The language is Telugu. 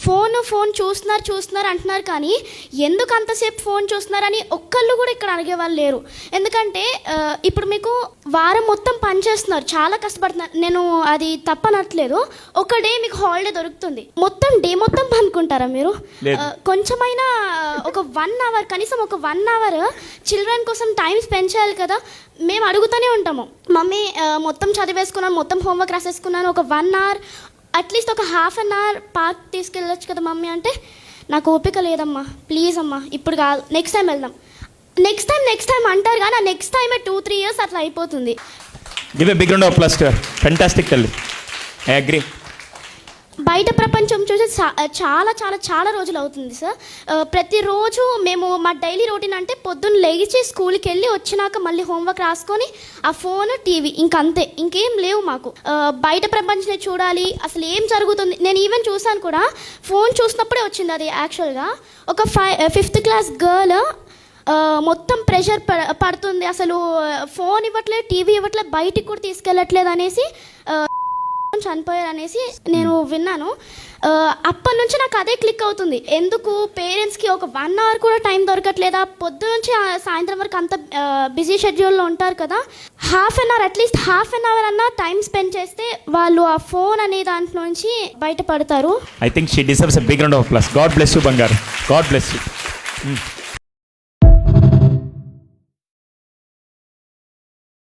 ఫోన్ చూస్తున్నారు అంటున్నారు, కానీ ఎందుకు అంతసేపు ఫోన్ చూస్తున్నారని ఒక్కళ్ళు కూడా ఇక్కడ అడిగేవాళ్ళు లేరు. ఎందుకంటే ఇప్పుడు మీకు వారం మొత్తం పని చేస్తున్నారు, చాలా కష్టపడుతున్నారు, నేను అది తప్పనట్లేదు. ఒక డే మీకు హాలిడే దొరుకుతుంది, మొత్తం డే మొత్తం పనుకుంటారా మీరు? కొంచెమైనా ఒక 1 అవర్, కనీసం ఒక 1 అవర్ చిల్డ్రన్ కోసం టైం స్పెండ్ చేయాలి కదా. మేము అడుగుతూనే ఉంటాము, మమ్మీ మొత్తం చదివేసుకున్నాను, మొత్తం హోంవర్క్ రాసేసుకున్నాను, ఒక 1 అవర్ అట్లీస్ట్ ఒక ½ అన్ అవర్ పార్క్ తీసుకెళ్ళొచ్చు కదా మమ్మీ అంటే, నాకు ఓపిక లేదమ్మా, ప్లీజ్ అమ్మా ఇప్పుడు కాదు, నెక్స్ట్ టైం వెళ్దాం, నెక్స్ట్ టైం అంటారు, కానీ ఆ నెక్స్ట్ టైమే 2-3 ఇయర్స్ అట్లా అయిపోతుంది. Give a big round of applause to her. Fantastic తల్లి, ఐ అగ్రీ. బయట ప్రపంచం చూసి చాలా చాలా చాలా రోజులు అవుతుంది సార్. ప్రతిరోజు మేము మా డైలీ రొటీన్ అంటే పొద్దున్న లేచి స్కూల్కి వెళ్ళి వచ్చినాక మళ్ళీ హోంవర్క్ రాసుకొని ఆ ఫోన్, టీవీ, ఇంకంతే, ఇంకేం లేవు మాకు. బయట ప్రపంచాన్ని చూడాలి, అసలు ఏం జరుగుతుంది. నేను ఈవెన్ చూసాను కూడా, ఫోన్ చూసినప్పుడే వచ్చింది అది. యాక్చువల్గా ఒక 5th క్లాస్ గర్ల్ మొత్తం ప్రెషర్ పడుతుంది, అసలు ఫోన్ ఇవ్వట్లేదు, టీవీ ఇవ్వట్లేదు, బయటికి కూడా తీసుకెళ్ళట్లేదు అనేసి చనిపోయారు అనేసి నేను విన్నాను. అప్పటి నుంచి నాకు అదే క్లిక్ అవుతుంది, ఎందుకు పేరెంట్స్కి ఒక 1 అవర్ కూడా టైం దొరకట్లేదా? పొద్దు నుంచి సాయంత్రం వరకు అంత బిజీ షెడ్యూల్లో ఉంటారు కదా, అట్లీస్ట్ ½ అన్ అవర్ అన్నా టైం స్పెండ్ చేస్తే వాళ్ళు ఆ ఫోన్ అనే దాంట్లో నుంచి బయటపడతారు. I think she deserves a big round of applause. God bless you బంగారు, గాడ్ బ్లెస్ యూ.